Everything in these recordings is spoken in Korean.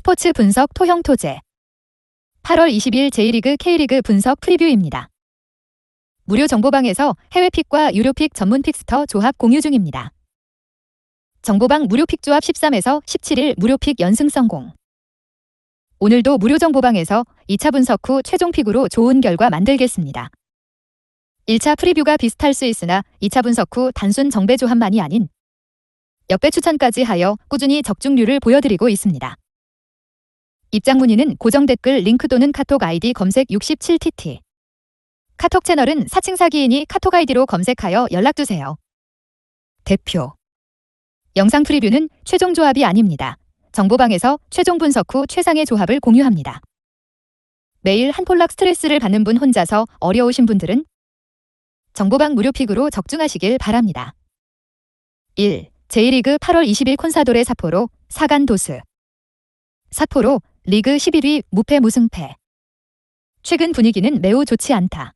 스포츠 분석 토형 토제 8월 20일 J리그 K리그 분석 프리뷰입니다. 무료 정보방에서 해외 픽과 유료 픽 전문 픽스터 조합 공유 중입니다. 정보방 무료 픽 조합 13에서 17일 무료 픽 연승 성공. 오늘도 무료 정보방에서 2차 분석 후 최종 픽으로 좋은 결과 만들겠습니다. 1차 프리뷰가 비슷할 수 있으나 2차 분석 후 단순 정배 조합만이 아닌 역배 추천까지 하여 꾸준히 적중률을 보여드리고 있습니다. 입장 문의는 고정 댓글 링크 또는 카톡 아이디 검색 67TT. 카톡 채널은 사칭 사기이니 카톡 아이디로 검색하여 연락주세요. 대표 영상 프리뷰는 최종 조합이 아닙니다. 정보방에서 최종 분석 후 최상의 조합을 공유합니다. 매일 한 폴락 스트레스를 받는 분 혼자서 어려우신 분들은 정보방 무료 픽으로 적중하시길 바랍니다. 1. J리그 8월 20일 콘사도레 삿포로 사간 도스. 삿포로 리그 11위 무패 무승패. 최근 분위기는 매우 좋지 않다.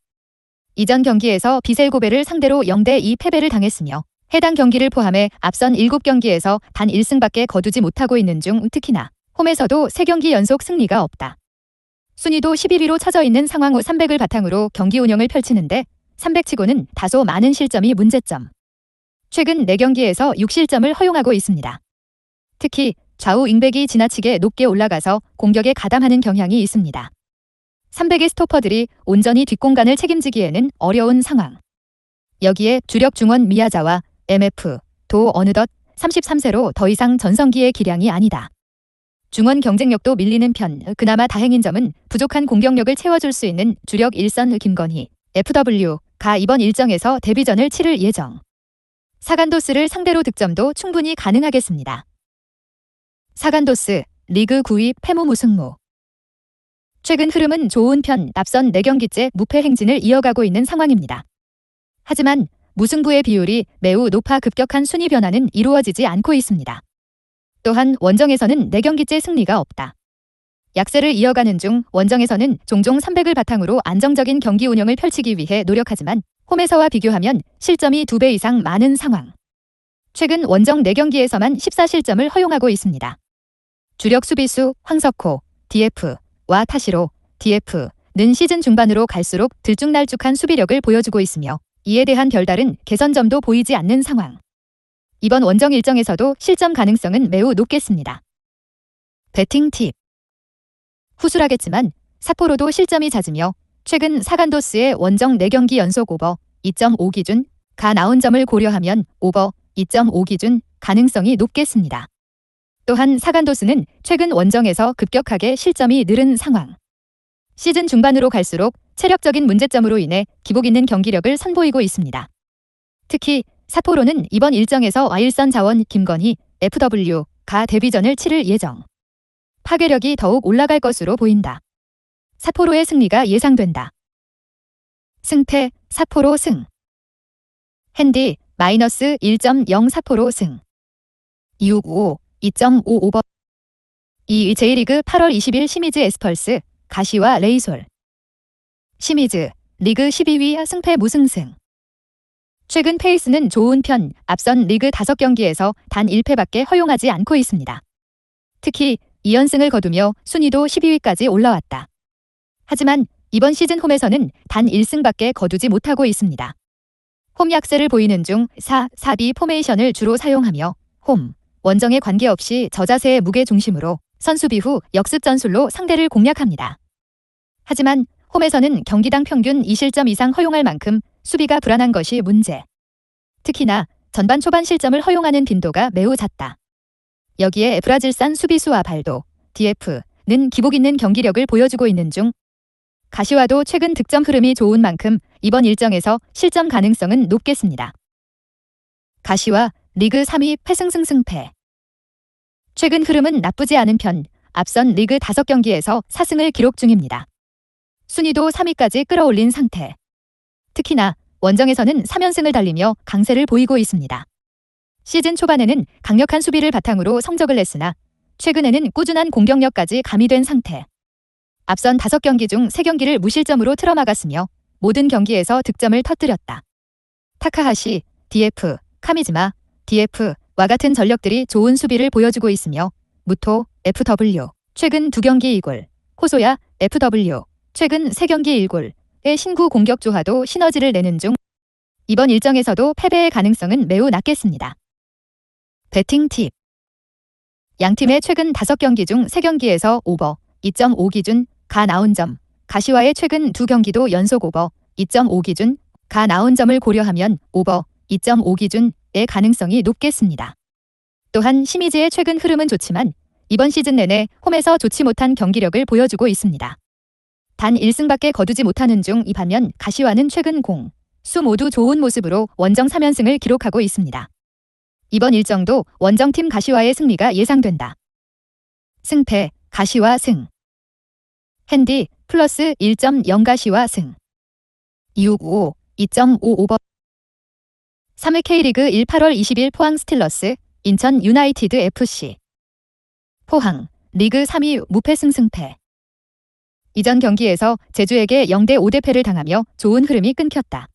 이전 경기에서 비셀고베를 상대로 0대2 패배를 당했으며 해당 경기를 포함해 앞선 7경기에서 단 1승밖에 거두지 못하고 있는 중 특히나 홈에서도 3경기 연속 승리가 없다. 순위도 11위로 처져 있는 상황 후 300을 바탕으로 경기 운영을 펼치는데 300치고는 다소 많은 실점이 문제점. 최근 4경기에서 6실점을 허용하고 있습니다. 특히 좌우 윙백이 지나치게 높게 올라가서 공격에 가담하는 경향이 있습니다. 300의 스토퍼들이 온전히 뒷공간을 책임지기에는 어려운 상황. 여기에 주력 중원 미야자와 MF, 도 어느덧 33세로 더 이상 전성기의 기량이 아니다. 중원 경쟁력도 밀리는 편, 그나마 다행인 점은 부족한 공격력을 채워줄 수 있는 주력 일선 김건희, FW가 이번 일정에서 데뷔전을 치를 예정. 사간도스를 상대로 득점도 충분히 가능하겠습니다. 사간도스, 리그 9위 패무 무승무. 최근 흐름은 좋은 편, 앞선 4경기째 무패 행진을 이어가고 있는 상황입니다. 하지만 무승부의 비율이 매우 높아 급격한 순위 변화는 이루어지지 않고 있습니다. 또한 원정에서는 4경기째 승리가 없다. 약세를 이어가는 중 원정에서는 종종 300을 바탕으로 안정적인 경기 운영을 펼치기 위해 노력하지만 홈에서와 비교하면 실점이 2배 이상 많은 상황. 최근 원정 4경기에서만 14실점을 허용하고 있습니다. 주력 수비수 황석호, DF와 타시로, DF는 시즌 중반으로 갈수록 들쭉날쭉한 수비력을 보여주고 있으며 이에 대한 별다른 개선점도 보이지 않는 상황. 이번 원정 일정에서도 실점 가능성은 매우 높겠습니다. 배팅 팁. 후술하겠지만 삿포로도 실점이 잦으며 최근 사간도스의 원정 4경기 연속 오버 2.5 기준 가 나온 점을 고려하면 오버 2.5 기준 가능성이 높겠습니다. 또한 사간도스는 최근 원정에서 급격하게 실점이 늘은 상황. 시즌 중반으로 갈수록 체력적인 문제점으로 인해 기복 있는 경기력을 선보이고 있습니다. 특히 삿포로는 이번 일정에서 와일선 자원 김건희, FW가 데뷔전을 치를 예정. 파괴력이 더욱 올라갈 것으로 보인다. 삿포로의 승리가 예상된다. 승패 삿포로 승. 핸디 마이너스 1.0 삿포로 승. 265 2.5 오버. 2위 J리그 8월 20일 시미즈 에스펄스 가시와 레이솔. 시미즈 리그 12위 승패 무승승. 최근 페이스는 좋은 편, 앞선 리그 5경기에서 단 1패밖에 허용하지 않고 있습니다. 특히 2연승을 거두며 순위도 12위까지 올라왔다. 하지만 이번 시즌 홈에서는 단 1승밖에 거두지 못하고 있습니다. 홈 약세를 보이는 중 4-4-2 포메이션을 주로 사용하며 홈, 원정에 관계없이 저자세의 무게 중심으로 선수비 후 역습 전술로 상대를 공략합니다. 하지만 홈에서는 경기당 평균 2실점 이상 허용할 만큼 수비가 불안한 것이 문제. 특히나 전반 초반 실점을 허용하는 빈도가 매우 잦다. 여기에 브라질산 수비수와 발도, DF는 기복 있는 경기력을 보여주고 있는 중 가시와도 최근 득점 흐름이 좋은 만큼 이번 일정에서 실점 가능성은 높겠습니다. 가시와 리그 3위 패승승승패. 최근 흐름은 나쁘지 않은 편, 앞선 리그 5경기에서 4승을 기록 중입니다. 순위도 3위까지 끌어올린 상태. 특히나 원정에서는 3연승을 달리며 강세를 보이고 있습니다. 시즌 초반에는 강력한 수비를 바탕으로 성적을 냈으나 최근에는 꾸준한 공격력까지 가미된 상태. 앞선 5경기 중 3경기를 무실점으로 틀어막았으며 모든 경기에서 득점을 터뜨렸다. 타카하시, DF, 카미즈마, DF와 같은 전력들이 좋은 수비를 보여주고 있으며 무토, FW, 최근 2경기 2골, 호소야, FW, 최근 3경기 1골의 신구 공격 조화도 시너지를 내는 중 이번 일정에서도 패배의 가능성은 매우 낮겠습니다. 배팅 팁. 양팀의 최근 5경기 중 3경기에서 오버 2.5 기준 가 나온 점, 가시와의 최근 2경기도 연속 오버 2.5 기준 가 나온 점을 고려하면 오버 2.5 기준의 가능성이 높겠습니다. 또한 시미즈의 최근 흐름은 좋지만 이번 시즌 내내 홈에서 좋지 못한 경기력을 보여주고 있습니다. 단 1승밖에 거두지 못하는 중 이 반면 가시와는 최근 공, 수 모두 좋은 모습으로 원정 3연승을 기록하고 있습니다. 이번 일정도 원정팀 가시와의 승리가 예상된다. 승패, 가시와 승. 핸디, 플러스 1.0 가시와 승. 265, 2.5 오버. 3회 K리그 1 8월 20일 포항 스틸러스, 인천 유나이티드 FC. 포항, 리그 3위 무패승 승패. 이전 경기에서 제주에게 0대 5대 패를 당하며 좋은 흐름이 끊겼다.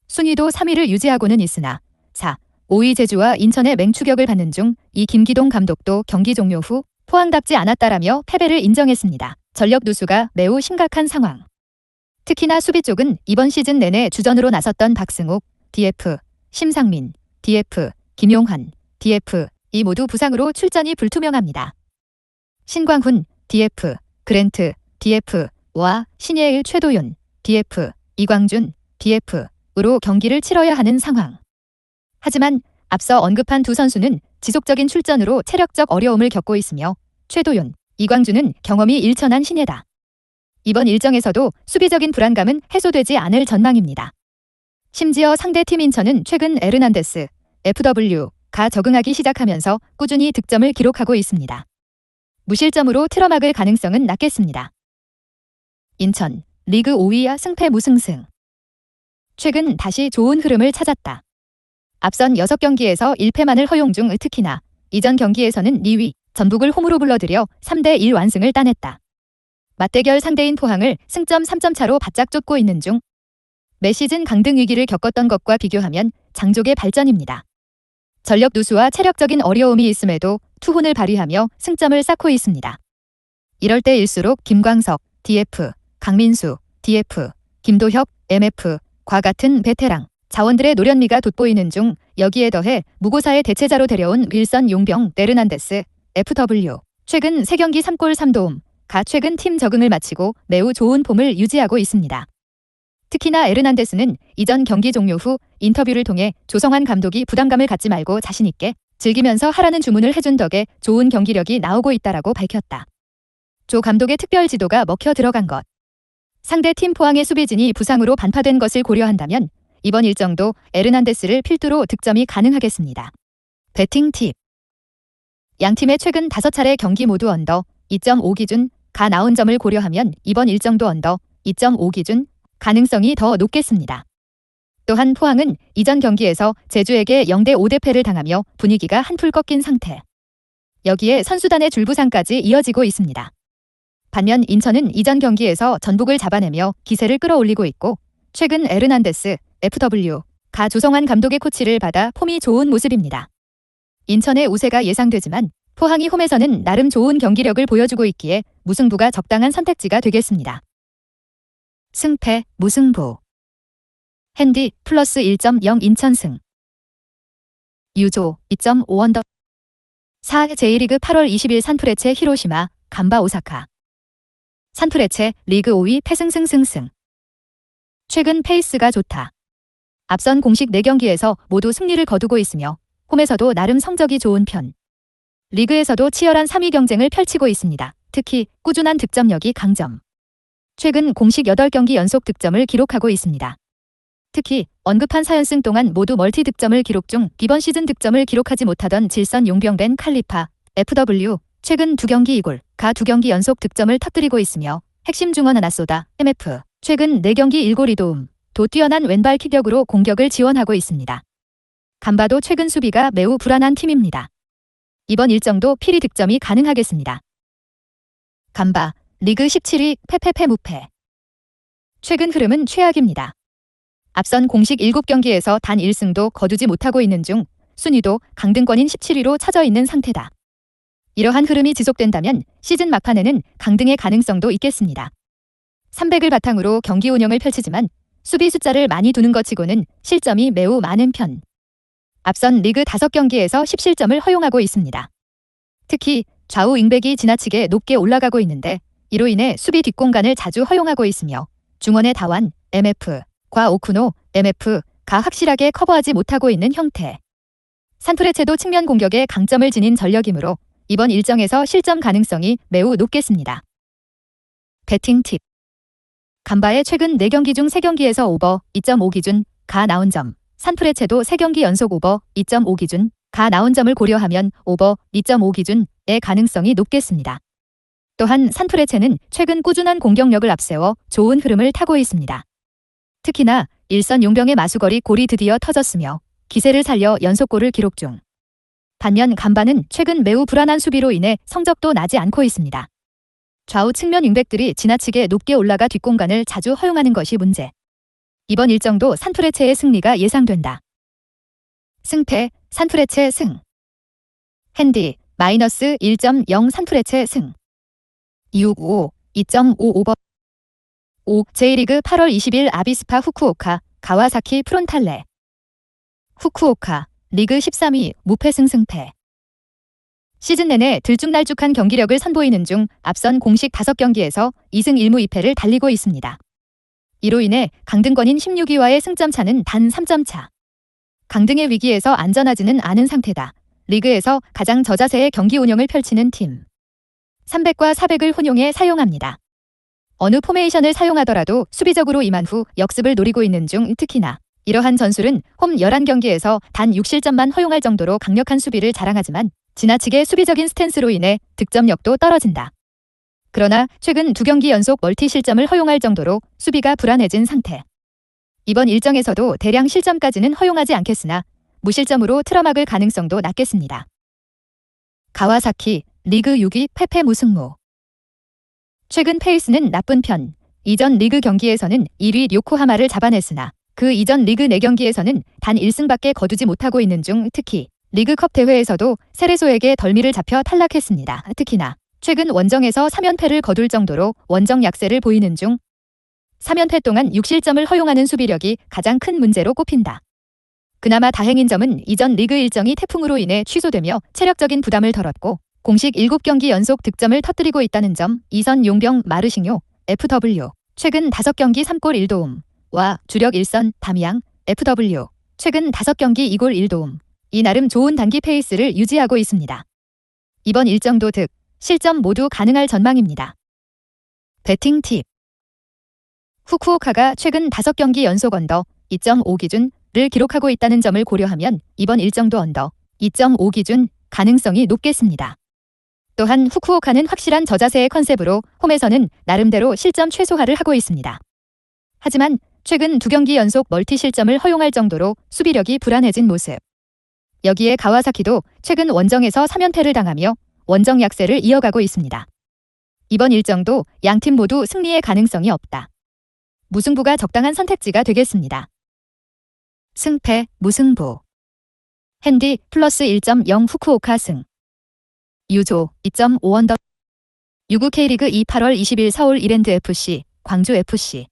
순위도 3위를 유지하고는 있으나 4, 5위 제주와 인천의 맹추격을 받는 중 이 김기동 감독도 경기 종료 후 포항답지 않았다라며 패배를 인정했습니다. 전력 누수가 매우 심각한 상황. 특히나 수비 쪽은 이번 시즌 내내 주전으로 나섰던 박승욱, DF, 심상민, DF, 김용환, DF 이 모두 부상으로 출전이 불투명합니다. 신광훈, DF, 그랜트, DF와 신예일 최도윤, DF, 이광준, DF으로 경기를 치러야 하는 상황. 하지만 앞서 언급한 두 선수는 지속적인 출전으로 체력적 어려움을 겪고 있으며 최도윤, 이광준은 경험이 일천한 신예다. 이번 일정에서도 수비적인 불안감은 해소되지 않을 전망입니다. 심지어 상대팀 인천은 최근 에르난데스, FW가 적응하기 시작하면서 꾸준히 득점을 기록하고 있습니다. 무실점으로 틀어막을 가능성은 낮겠습니다. 인천, 리그 5위야 승패 무승승. 최근 다시 좋은 흐름을 찾았다. 앞선 6경기에서 1패만을 허용 중 특히나 이전 경기에서는 2위, 전북을 홈으로 불러들여 3대1 완승을 따냈다. 맞대결 상대인 포항을 승점 3점 차로 바짝 쫓고 있는 중 매 시즌 강등 위기를 겪었던 것과 비교하면 장족의 발전입니다. 전력 누수와 체력적인 어려움이 있음에도 투혼을 발휘하며 승점을 쌓고 있습니다. 이럴 때일수록 김광석, DF, 강민수, DF, 김도혁, MF과 같은 베테랑 자원들의 노련미가 돋보이는 중 여기에 더해 무고사의 대체자로 데려온 윌선 용병 에르난데스, FW, 최근 3경기 3골 3도움가 최근 팀 적응을 마치고 매우 좋은 폼을 유지하고 있습니다. 특히나 에르난데스는 이전 경기 종료 후 인터뷰를 통해 조성환 감독이 부담감을 갖지 말고 자신있게 즐기면서 하라는 주문을 해준 덕에 좋은 경기력이 나오고 있다라고 밝혔다. 조 감독의 특별 지도가 먹혀 들어간 것. 상대팀 포항의 수비진이 부상으로 반파된 것을 고려한다면 이번 일정도 에르난데스를 필두로 득점이 가능하겠습니다. 배팅 팁. 양팀의 최근 5차례 경기 모두 언더 2.5 기준 가 나온 점을 고려하면 이번 일정도 언더 2.5 기준 가능성이 더 높겠습니다. 또한 포항은 이전 경기에서 제주에게 0대 5대 패를 당하며 분위기가 한풀 꺾인 상태. 여기에 선수단의 줄부상까지 이어지고 있습니다. 반면 인천은 이전 경기에서 전북을 잡아내며 기세를 끌어올리고 있고 최근 에르난데스, FW가 조성환 감독의 코치를 받아 폼이 좋은 모습입니다. 인천의 우세가 예상되지만 포항이 홈에서는 나름 좋은 경기력을 보여주고 있기에 무승부가 적당한 선택지가 되겠습니다. 승패, 무승부. 핸디, 플러스 1.0 인천승. 유조, 2.5 언더. 4. J리그 8월 20일 산프레체 히로시마, 간바 오사카. 산프레체, 리그 5위 패승승승승. 최근 페이스가 좋다. 앞선 공식 4경기에서 모두 승리를 거두고 있으며 홈에서도 나름 성적이 좋은 편. 리그에서도 치열한 3위 경쟁을 펼치고 있습니다. 특히 꾸준한 득점력이 강점. 최근 공식 8경기 연속 득점을 기록하고 있습니다. 특히 언급한 4연승 동안 모두 멀티 득점을 기록 중 이번 시즌 득점을 기록하지 못하던 질선 용병 벤 칼리파, FW, 최근 2경기 2골가 2경기 연속 득점을 터뜨리고 있으며 핵심 중원 아나소다, MF, 최근 4경기 1골 2도움, 도 뛰어난 왼발 킥력으로 공격을 지원하고 있습니다. 간바도 최근 수비가 매우 불안한 팀입니다. 이번 일정도 필히 득점이 가능하겠습니다. 간바, 리그 17위 패패패 무패. 최근 흐름은 최악입니다. 앞선 공식 7경기에서 단 1승도 거두지 못하고 있는 중 순위도 강등권인 17위로 처져 있는 상태다. 이러한 흐름이 지속된다면 시즌 막판에는 강등의 가능성도 있겠습니다. 300을 바탕으로 경기 운영을 펼치지만 수비 숫자를 많이 두는 것 치고는 실점이 매우 많은 편. 앞선 리그 5경기에서 10실점을 허용하고 있습니다. 특히 좌우 윙백이 지나치게 높게 올라가고 있는데 이로 인해 수비 뒷공간을 자주 허용하고 있으며 중원의 다완, MF과 오쿠노, MF가 확실하게 커버하지 못하고 있는 형태. 산프레체도 측면 공격에 강점을 지닌 전력이므로 이번 일정에서 실점 가능성이 매우 높겠습니다. 배팅 팁. 간바의 최근 4경기 중 3경기에서 오버 2.5 기준 가 나온 점, 산프레체도 3경기 연속 오버 2.5 기준 가 나온 점을 고려하면 오버 2.5 기준의 가능성이 높겠습니다. 또한 산프레체는 최근 꾸준한 공격력을 앞세워 좋은 흐름을 타고 있습니다. 특히나 일선 용병의 마수거리 골이 드디어 터졌으며 기세를 살려 연속골을 기록 중. 반면 간바는 최근 매우 불안한 수비로 인해 성적도 나지 않고 있습니다. 좌우 측면 윙백들이 지나치게 높게 올라가 뒷공간을 자주 허용하는 것이 문제. 이번 일정도 산프레체의 승리가 예상된다. 승패, 산프레체 승. 핸디, 마이너스 1.0 산프레체 승. 265, 2.55번. 5. J리그 8월 20일 아비스파 후쿠오카, 가와사키 프론탈레. 후쿠오카, 리그 13위, 무패승 승패. 시즌 내내 들쭉날쭉한 경기력을 선보이는 중 앞선 공식 5경기에서 2승 1무 2패를 달리고 있습니다. 이로 인해 강등권인 16위와의 승점 차는 단 3점 차. 강등의 위기에서 안전하지는 않은 상태다. 리그에서 가장 저자세의 경기 운영을 펼치는 팀. 300과 400을 혼용해 사용합니다. 어느 포메이션을 사용하더라도 수비적으로 임한 후 역습을 노리고 있는 중 특히나 이러한 전술은 홈 11경기에서 단 6실점만 허용할 정도로 강력한 수비를 자랑하지만 지나치게 수비적인 스탠스로 인해 득점력도 떨어진다. 그러나 최근 2경기 연속 멀티 실점을 허용할 정도로 수비가 불안해진 상태. 이번 일정에서도 대량 실점까지는 허용하지 않겠으나 무실점으로 틀어막을 가능성도 낮겠습니다. 가와사키, 리그 6위 패패 무승무. 최근 페이스는 나쁜 편. 이전 리그 경기에서는 1위 요코하마를 잡아냈으나 그 이전 리그 4경기에서는 단 1승밖에 거두지 못하고 있는 중 특히 리그컵 대회에서도 세레소에게 덜미를 잡혀 탈락했습니다. 특히나 최근 원정에서 3연패를 거둘 정도로 원정 약세를 보이는 중 3연패 동안 6실점을 허용하는 수비력이 가장 큰 문제로 꼽힌다. 그나마 다행인 점은 이전 리그 일정이 태풍으로 인해 취소되며 체력적인 부담을 덜었고 공식 7경기 연속 득점을 터뜨리고 있다는 점. 이선 용병 마르싱요, FW, 최근 5경기 3골 1도움와 주력 일선 다미양, FW, 최근 5경기 2골 1도움. 이 나름 좋은 단기 페이스를 유지하고 있습니다. 이번 일정도 득, 실점 모두 가능할 전망입니다. 배팅 팁. 후쿠오카가 최근 5경기 연속 언더 2.5 기준을 기록하고 있다는 점을 고려하면 이번 일정도 언더 2.5 기준 가능성이 높겠습니다. 또한 후쿠오카는 확실한 저자세의 컨셉으로 홈에서는 나름대로 실점 최소화를 하고 있습니다. 하지만 최근 2경기 연속 멀티 실점을 허용할 정도로 수비력이 불안해진 모습. 여기에 가와사키도 최근 원정에서 3연패를 당하며 원정 약세를 이어가고 있습니다. 이번 일정도 양팀 모두 승리의 가능성이 없다. 무승부가 적당한 선택지가 되겠습니다. 승패, 무승부. 핸디 플러스 1.0 후쿠오카 승. 유조 2.5 언더. 유구 K리그 2 8월 20일 서울 이랜드 FC, 광주 FC.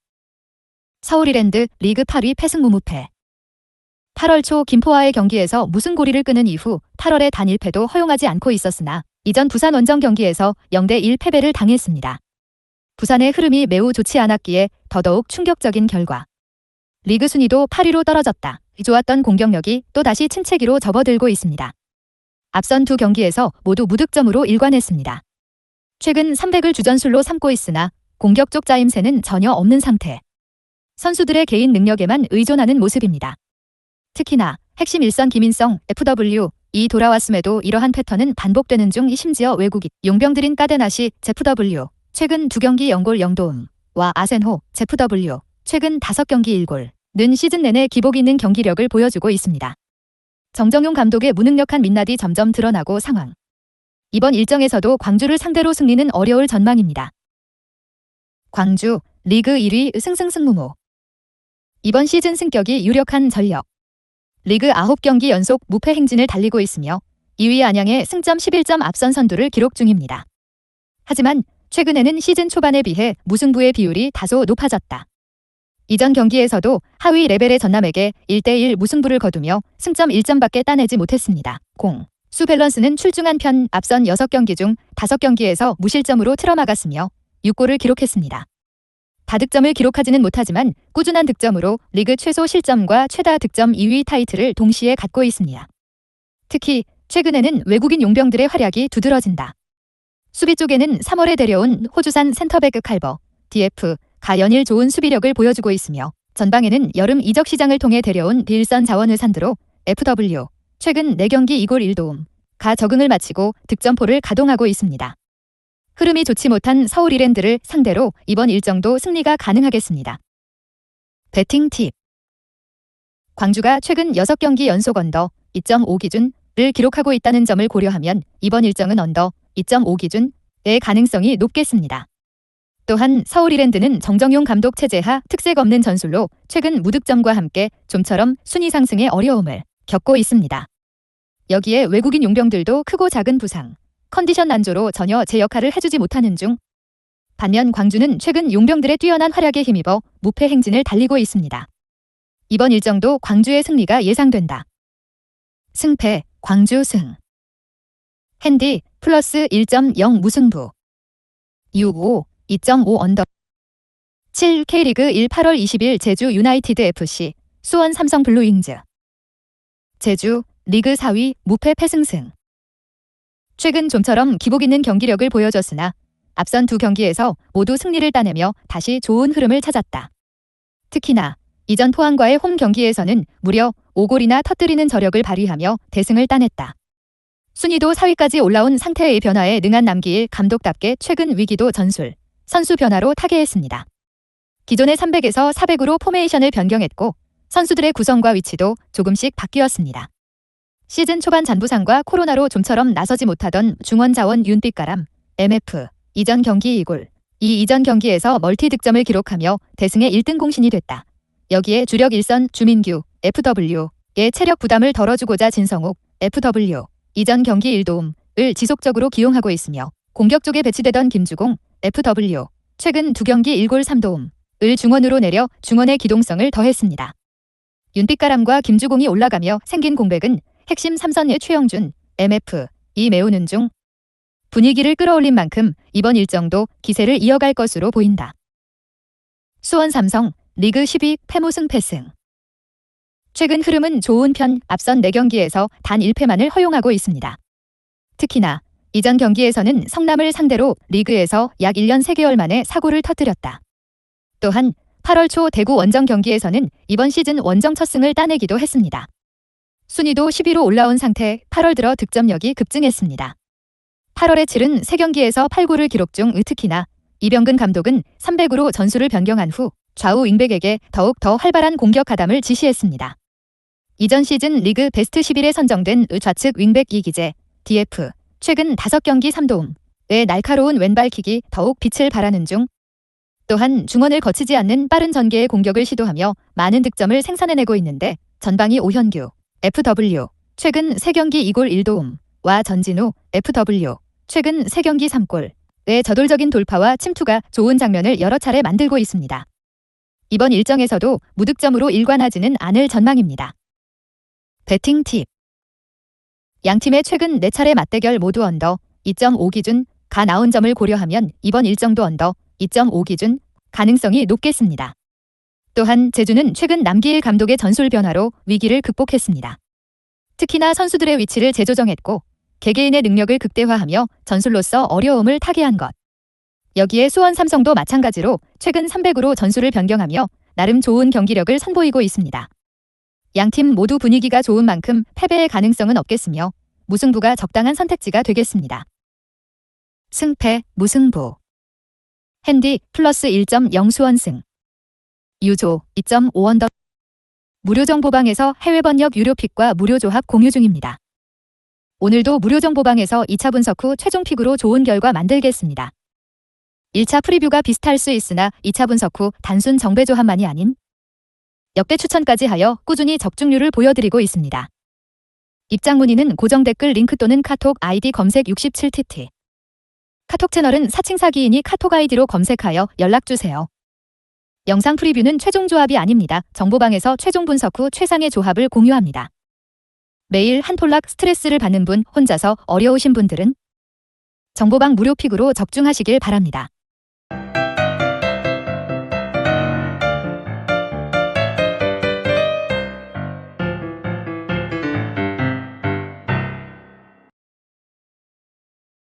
서울 이랜드 리그 8위 패승 무무패. 8월 초 김포와의 경기에서 무승고리를 끄는 이후 8월에 단 1패도 허용하지 않고 있었으나 이전 부산 원정 경기에서 0대1 패배를 당했습니다. 부산의 흐름이 매우 좋지 않았기에 더더욱 충격적인 결과. 리그 순위도 8위로 떨어졌다. 좋았던 공격력이 또다시 침체기로 접어들고 있습니다. 앞선 2경기에서 모두 무득점으로 일관했습니다. 최근 300을 주전술로 삼고 있으나 공격 쪽 짜임새는 전혀 없는 상태. 선수들의 개인 능력에만 의존하는 모습입니다. 특히나 핵심 일선 김인성, FW, 돌아왔음에도 이러한 패턴은 반복되는 중. 심지어 외국인 용병들인 까데나시, ZW, 최근 2경기 0골 0도움과 아센호, ZW, 최근 5경기 1골는 시즌 내내 기복 있는 경기력을 보여주고 있습니다. 정정용 감독의 무능력한 민낯이 점점 드러나고 상황. 이번 일정에서도 광주를 상대로 승리는 어려울 전망입니다. 광주, 리그 1위 승승승무무. 이번 시즌 승격이 유력한 전력. 리그 9경기 연속 무패 행진을 달리고 있으며 2위 안양의 승점 11점 앞선 선두를 기록 중입니다. 하지만 최근에는 시즌 초반에 비해 무승부의 비율이 다소 높아졌다. 이전 경기에서도 하위 레벨의 전남에게 1대1 무승부를 거두며 승점 1점밖에 따내지 못했습니다. 수 밸런스는 출중한 편 앞선 6경기 중 5경기에서 무실점으로 틀어막았으며 6골을 기록했습니다. 다득점을 기록하지는 못하지만 꾸준한 득점으로 리그 최소 실점과 최다 득점 2위 타이틀을 동시에 갖고 있습니다. 특히 최근에는 외국인 용병들의 활약이 두드러진다. 수비 쪽에는 3월에 데려온 호주산 센터백 칼버, DF, 가 연일 좋은 수비력을 보여주고 있으며 전방에는 여름 이적 시장을 통해 데려온 빌선 자원을 산드로 FW, 최근 4경기 2골 1도움, 가 적응을 마치고 득점포를 가동하고 있습니다. 흐름이 좋지 못한 서울 이랜드를 상대로 이번 일정도 승리가 가능하겠습니다. 배팅 팁. 광주가 최근 6경기 연속 언더 2.5 기준을 기록하고 있다는 점을 고려하면 이번 일정은 언더 2.5 기준의 가능성이 높겠습니다. 또한 서울 이랜드는 정정용 감독 체제하 특색 없는 전술로 최근 무득점과 함께 좀처럼 순위 상승의 어려움을 겪고 있습니다. 여기에 외국인 용병들도 크고 작은 부상, 컨디션 난조로 전혀 제 역할을 해주지 못하는 중. 반면 광주는 최근 용병들의 뛰어난 활약에 힘입어 무패 행진을 달리고 있습니다. 이번 일정도 광주의 승리가 예상된다. 승패, 광주 승. 핸디, 플러스 1.0 무승부. 6-5, 2.5 언더. 7. K리그 1 8월 20일 제주 유나이티드 FC, 수원 삼성 블루윙즈. 제주, 리그 4위, 무패 패승승. 최근 좀처럼 기복 있는 경기력을 보여줬으나 앞선 2경기에서 모두 승리를 따내며 다시 좋은 흐름을 찾았다. 특히나 이전 포항과의 홈 경기에서는 무려 5골이나 터뜨리는 저력을 발휘하며 대승을 따냈다. 순위도 4위까지 올라온 상태의 변화에 능한 남기일 감독답게 최근 위기도 전술, 선수 변화로 타개했습니다. 기존의 300에서 400으로 포메이션을 변경했고 선수들의 구성과 위치도 조금씩 바뀌었습니다. 시즌 초반 잔부상과 코로나로 좀처럼 나서지 못하던 중원자원 윤빛가람, MF, 이전 경기 2골. 이 이전 경기에서 멀티 득점을 기록하며 대승의 1등 공신이 됐다. 여기에 주력 일선 주민규, FW의 체력 부담을 덜어주고자 진성욱, FW, 이전 경기 1도움을 지속적으로 기용하고 있으며 공격 쪽에 배치되던 김주공, FW, 최근 2경기 1골 3도움을 중원으로 내려 중원의 기동성을 더했습니다. 윤빛가람과 김주공이 올라가며 생긴 공백은 핵심 3선의 최영준, MF,이 메우는 중. 분위기를 끌어올린 만큼 이번 일정도 기세를 이어갈 것으로 보인다. 수원 삼성, 리그 10위 패무승 패승. 최근 흐름은 좋은 편 앞선 4경기에서 단 1패만을 허용하고 있습니다. 특히나 이전 경기에서는 성남을 상대로 리그에서 약 1년 3개월 만에 사고를 터뜨렸다. 또한 8월 초 대구 원정 경기에서는 이번 시즌 원정 첫 승을 따내기도 했습니다. 순위도 10위로 올라온 상태 8월 들어 득점력이 급증했습니다. 8월에 치른 3경기에서 8골을 기록 중. 특히나 이병근 감독은 300으로 전술을 변경한 후 좌우 윙백에게 더욱 더 활발한 공격 가담을 지시했습니다. 이전 시즌 리그 베스트 11에 선정된 좌측 윙백 이기재, DF, 최근 5경기 3도움의 날카로운 왼발킥이 더욱 빛을 발하는 중. 또한 중원을 거치지 않는 빠른 전개의 공격을 시도하며 많은 득점을 생산해내고 있는데 전방이 오현규, FW, 최근 3경기 2골 1도움와 전진우, FW, 최근 3경기 3골의 저돌적인 돌파와 침투가 좋은 장면을 여러 차례 만들고 있습니다. 이번 일정에서도 무득점으로 일관하지는 않을 전망입니다. 배팅 팁. 양팀의 최근 4차례 맞대결 모두 언더 2.5 기준가 나온 점을 고려하면 이번 일정도 언더 2.5 기준 가능성이 높겠습니다. 또한 제주는 최근 남기일 감독의 전술 변화로 위기를 극복했습니다. 특히나 선수들의 위치를 재조정했고 개개인의 능력을 극대화하며 전술로서 어려움을 타개한 것. 여기에 수원 삼성도 마찬가지로 최근 300으로 전술을 변경하며 나름 좋은 경기력을 선보이고 있습니다. 양팀 모두 분위기가 좋은 만큼 패배의 가능성은 없겠으며 무승부가 적당한 선택지가 되겠습니다. 승패, 무승부. 핸디 플러스 1.0 수원승. 유조 2.5 언더. 무료 정보방에서 해외 번역 유료 픽과 무료 조합 공유 중입니다. 오늘도 무료 정보방에서 2차 분석 후 최종 픽으로 좋은 결과 만들겠습니다. 1차 프리뷰가 비슷할 수 있으나 2차 분석 후 단순 정배 조합만이 아닌 역대 추천까지 하여 꾸준히 적중률을 보여드리고 있습니다. 입장 문의는 고정 댓글 링크 또는 카톡 아이디 검색 67TT. 카톡 채널은 사칭 사기이니 카톡 아이디로 검색하여 연락주세요. 영상 프리뷰는 최종 조합이 아닙니다. 정보방에서 최종 분석 후 최상의 조합을 공유합니다. 매일 한 톨락 스트레스를 받는 분, 혼자서 어려우신 분들은 정보방 무료 픽으로 적중하시길 바랍니다.